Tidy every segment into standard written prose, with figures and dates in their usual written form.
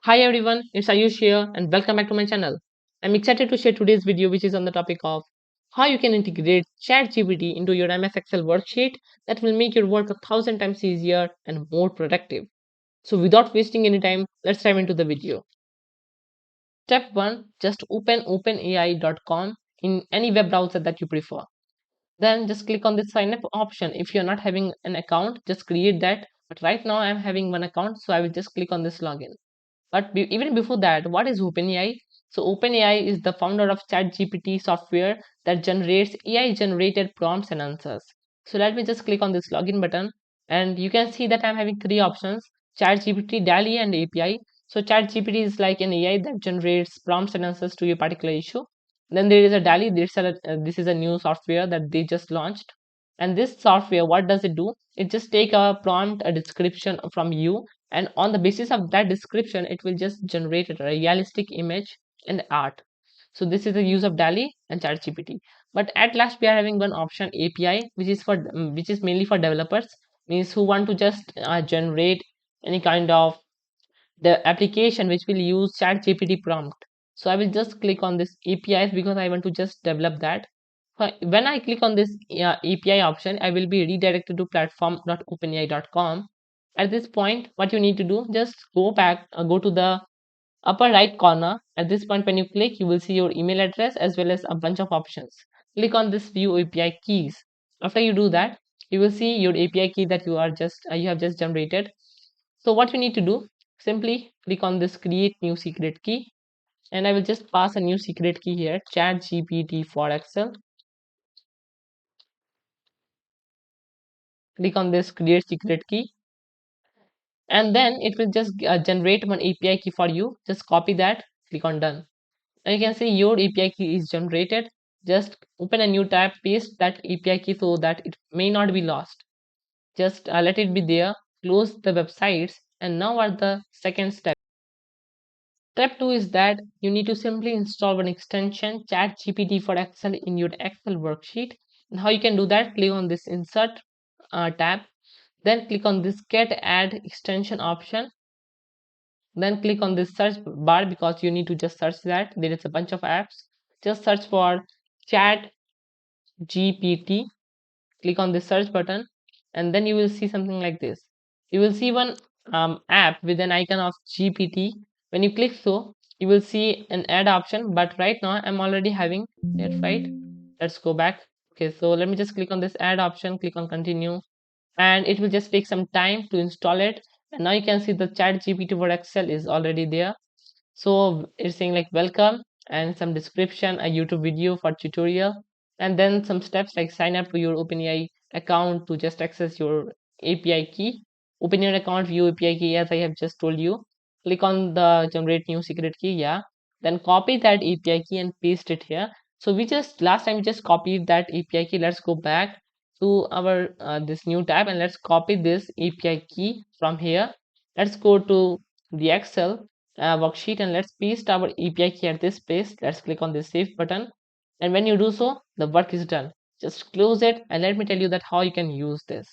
Hi everyone, it's Ayush here and welcome back to my channel. I'm excited to share today's video which is on the topic of how you can integrate ChatGPT into your MS Excel worksheet that will make your work 1,000 times easier and more productive. So without wasting any time, let's dive into the video. Step 1, just open openai.com in any web browser that you prefer. Then just click on the sign up option. If you're not having an account, just create that. But right now I'm having one account, so I will just click on this login. But even before that, what is OpenAI? So OpenAI is the founder of ChatGPT software that generates AI generated prompts and answers. So let me just click on this login button and you can see that I'm having three options: ChatGPT, DALI and API. So ChatGPT is like an AI that generates prompts and answers to your particular issue. Then there is a DALI. This is a new software that they just launched. And this software, what does it do? It just take a prompt, a description from you, and on the basis of that description it will just generate a realistic image and art. So this is the use of DALI and ChatGPT. But at last we are having one option, API, which is mainly for developers, means who want to just generate any kind of the application which will use ChatGPT prompt. So I will just click on this APIs because I want to just develop that. When I click on this API option, I will be redirected to platform.openai.com. At this point, what you need to do, just go back, go to the upper right corner. At this point, when you click, you will see your email address as well as a bunch of options. Click on this view API keys. After you do that, you will see your API key that you have just generated. So what you need to do, simply click on this create new secret key, and I will just pass a new secret key here, chat GPT for Excel. Click on this create secret key, and then it will just generate one API key for you. Just copy that, click on done, and you can see your API key is generated. Just open a new tab, paste that API key so that it may not be lost. Just let it be there, close the websites, and now at the second step. Step 2 is that you need to simply install one extension, ChatGPT for Excel, in your Excel worksheet. And how you can do that? Click on this Insert tab, then click on this Get Add Extension option. Then click on this search bar because you need to just search that. There is a bunch of apps. Just search for ChatGPT. Click on the search button, and then you will see something like this. You will see one app with an icon of GPT. When you click so, you will see an add option, but right now I'm already having it, right? Let's go back. Okay, so let me just click on this add option, click on continue, and it will just take some time to install it. And now you can see the chat GPT for Excel is already there. So it's saying like welcome and some description, a YouTube video for tutorial, and then some steps like sign up to your OpenAI account to just access your API key. Open your account, view API key as I have just told you. Click on the generate new secret key, yeah. Then copy that API key and paste it here. So we just last time we just copied that API key. Let's go back to our this new tab and let's copy this API key from here. Let's go to the Excel worksheet and let's paste our API key at this place. Let's click on the save button, and when you do so, the work is done. Just close it and let me tell you that how you can use this.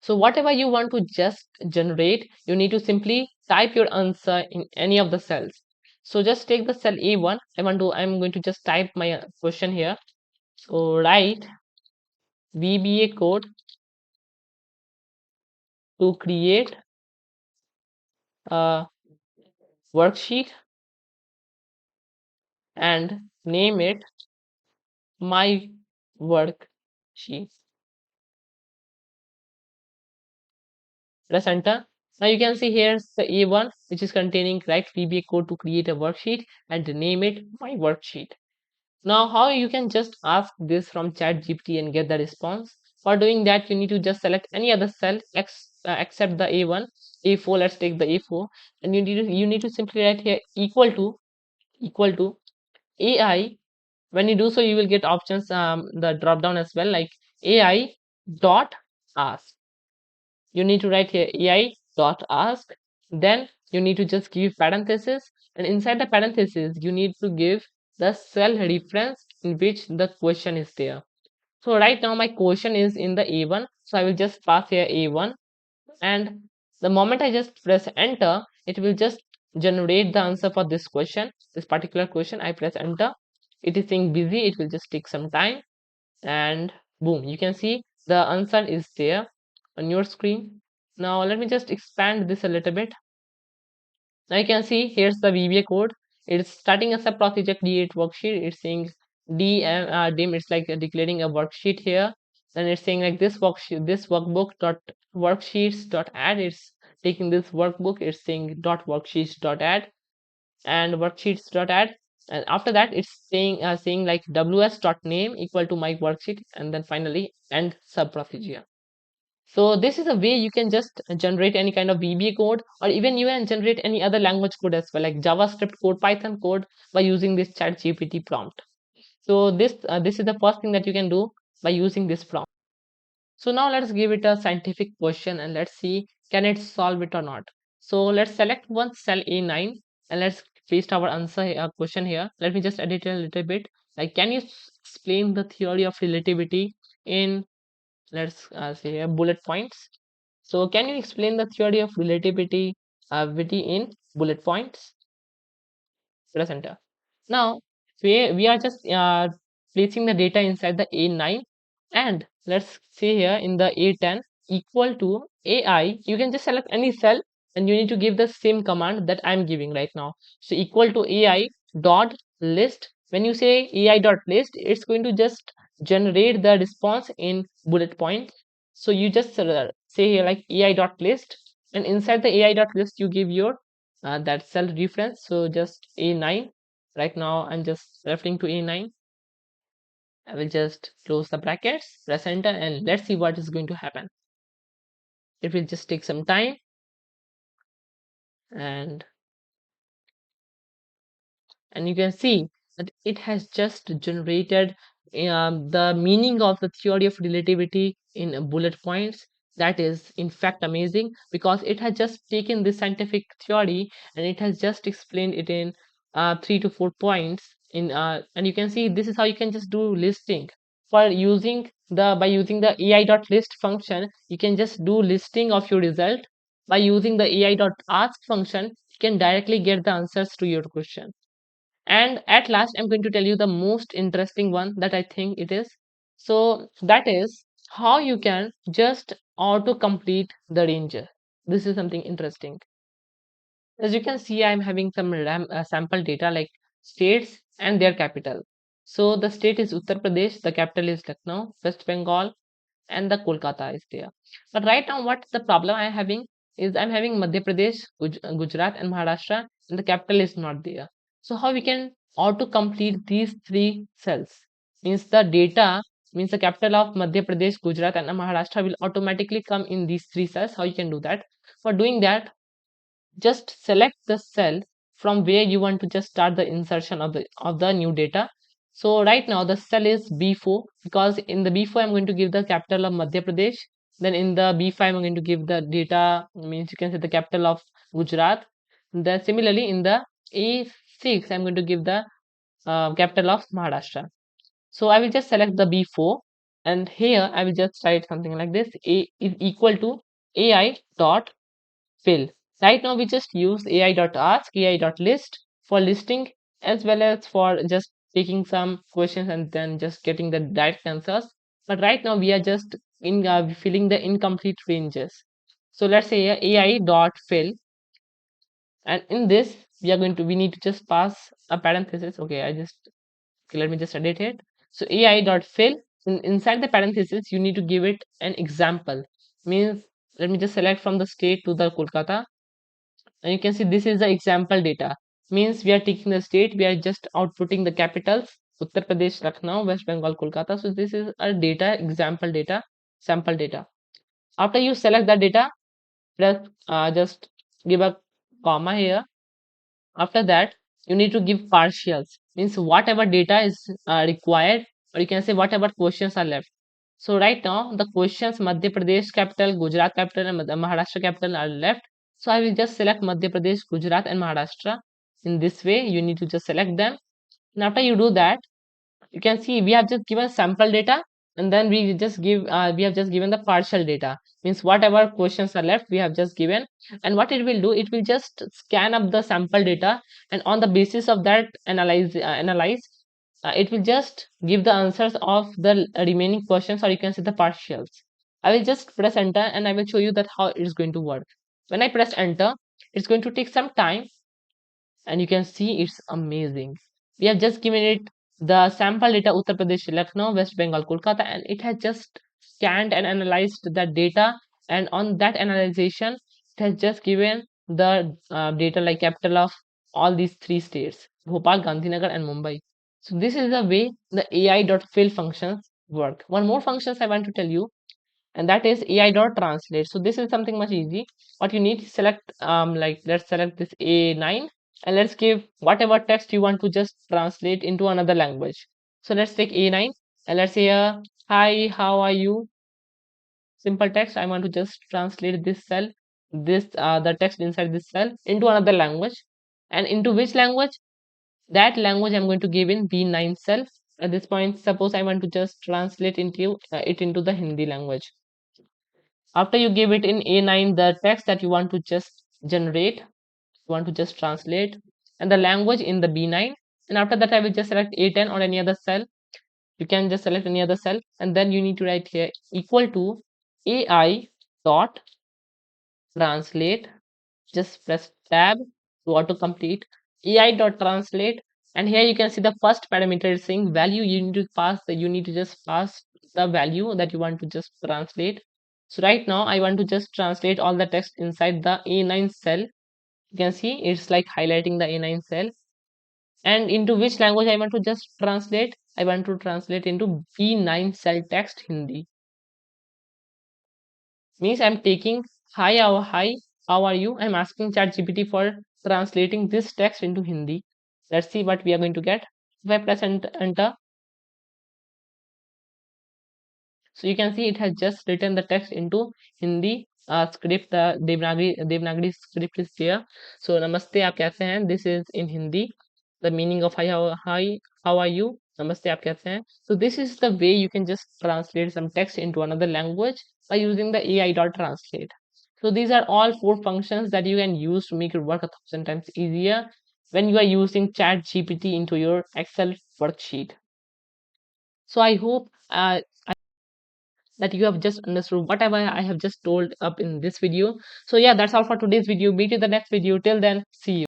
So whatever you want to just generate, you need to simply type your answer in any of the cells. So just take the cell A1. I'm going to just type my question here. So write VBA code to create a worksheet and name it my worksheet. Press enter. Now you can see here's the A1 which is containing write VBA code to create a worksheet and name it my worksheet. Now how you can just ask this from ChatGPT and get the response? For doing that, you need to just select any other cell except the A1, A4. Let's take the A4, and you need to simply write here equal to AI. When you do so, you will get options, the drop down as well, like AI dot ask. You need to write here AI dot ask. Then you need to just give parenthesis, and inside the parenthesis you need to give the cell reference in which the question is there. So right now my question is in the A1, so I will just pass here A1, and the moment I just press enter, it will just generate the answer for this question, this particular question. I press enter. It is saying busy. It will just take some time, and boom, you can see the answer is there on your screen. Now let me just expand this a little bit. Now you can see here's the VBA code. It's starting as a project D8 worksheet. It's saying dim. It's like declaring a worksheet here. Then it's saying like this worksheet, this workbook dot worksheets dot add. It's taking this workbook. It's saying dot worksheets dot add and worksheets dot add. And after that, it's saying like ws dot name equal to my worksheet, and then finally end sub procedure. So this is a way you can just generate any kind of VBA code, or even you can generate any other language code as well, like JavaScript code, Python code, by using this ChatGPT prompt. So this is the first thing that you can do by using this prompt. So now let's give it a scientific question and let's see can it solve it or not. So let's select one cell A9 and let's paste our answer question here. Let me just edit it a little bit. Like, can you explain the theory of relativity in, let's say here, bullet points. So can you explain the theory of relativity in bullet points? Press enter. Now we are just placing the data inside the A9, and let's see here in the A10 equal to AI. You can just select any cell and you need to give the same command that I'm giving right now. So equal to AI dot list. When you say AI dot list, it's going to just generate the response in bullet points. So you just say here like AI dot list, and inside the AI dot list you give your that cell reference. So just A9. Right now I'm just referring to A9. I will just close the brackets, press enter, and let's see what is going to happen. It will just take some time, and you can see that it has just generated the meaning of the theory of relativity in bullet points. That is in fact amazing, because it has just taken this scientific theory and it has just explained it in 3 to 4 points in and you can see this is how you can just do listing. For using the by using the ai dot list function, you can just do listing of your result. By using the ai dot ask function, you can directly get the answers to your question. And at last, I'm going to tell you the most interesting one that I think it is. So that is how you can just auto complete the range. This is something interesting. As you can see, I'm having some sample data like states and their capital. So the state is Uttar Pradesh, the capital is Lucknow, West Bengal, and the Kolkata is there. But right now, what the problem I'm having is I'm having Madhya Pradesh, Gujarat, and Maharashtra, and the capital is not there. So how we can auto complete these three cells? Means the data, means the capital of Madhya Pradesh, Gujarat, and Maharashtra will automatically come in these three cells. How you can do that? For doing that, just select the cell from where you want to just start the insertion of the new data. So right now the cell is B4, because in the B4 I'm going to give the capital of Madhya Pradesh. Then in the B5 I'm going to give the data, means you can say the capital of Gujarat. Then similarly in the A6 I'm going to give the capital of Maharashtra. So I will just select the B4, and here I will just write something like this: A is equal to AI dot fill. Right now we just use ai.ask, ai.list for listing, as well as for just taking some questions and then just getting the direct answers. But right now we are just in filling the incomplete ranges. So let's say ai.fill, and in this we need to just pass a parenthesis. Okay, let me just edit it. So ai.fill, inside the parenthesis you need to give it an example. Means let me just select from the state to the Kolkata, and you can see this is the example data. Means we are taking the state, we are just outputting the capitals: Uttar Pradesh, Lucknow, West Bengal, Kolkata. So this is a data, example data, sample data. After you select the data, press just give a comma here. After that, you need to give partials. Means whatever data is required, or you can say whatever questions are left. So right now the questions Madhya Pradesh capital, Gujarat capital, and Maharashtra capital are left. So I will just select Madhya Pradesh, Gujarat, and Maharashtra. In this way you need to just select them. And after you do that, you can see we have just given sample data, and then we have just given the partial data, means whatever questions are left we have just given. And what it will do, it will just scan up the sample data, and on the basis of that analyze, it will just give the answers of the remaining questions, or you can say the partials. I will just press enter and I will show you that how it is going to work. When I press enter, it's going to take some time, and you can see it's amazing. We have just given it the sample data Uttar Pradesh, Lucknow, West Bengal, Kolkata, and it has just scanned and analyzed that data. And on that analyzation, it has just given the data like capital of all these three states: Bhopal, Gandhinagar, and Mumbai. So this is the way the AI.fill functions work. One more functions I want to tell you, and that is AI.translate. So this is something much easy. What you need to select, like let's select this A9, and let's give whatever text you want to just translate into another language. So let's take A9 and let's say, hi, how are you? Simple text. I want to just translate this cell, the text inside this cell into another language. And into which language? That language I'm going to give in B9 cell. At this point, suppose I want to just translate it into the Hindi language. After you give it in A9 the text that you want to just generate, you want to just translate, and the language in the B9, and after that I will just select A10 or any other cell. You can just select any other cell, and then you need to write here equal to AI dot translate. Just press tab to auto complete AI dot translate, and here you can see the first parameter is saying value. You need to pass the, you need to just pass the value that you want to just translate. So right now I want to just translate all the text inside the A9 cell. You can see it's like highlighting the A9 cell. And into which language I want to just translate? I want to translate into B9 cell text Hindi. Means I'm taking hi, how are you? I'm asking ChatGPT for translating this text into Hindi. Let's see what we are going to get. If I press enter, so you can see it has just written the text into Hindi script. The Devanagari script is there. So Namaste, आप कैसे हैं? This is in Hindi. The meaning of how are you? Namaste, आप कैसे हैं? So this is the way you can just translate some text into another language by using the AI.translate. So these are all four functions that you can use to make your work 1,000 times easier when you are using ChatGPT into your Excel worksheet. So I hope that you have just understood whatever I have just told up in this video. So yeah, that's all for today's video. Meet you in the next video. Till then, see you.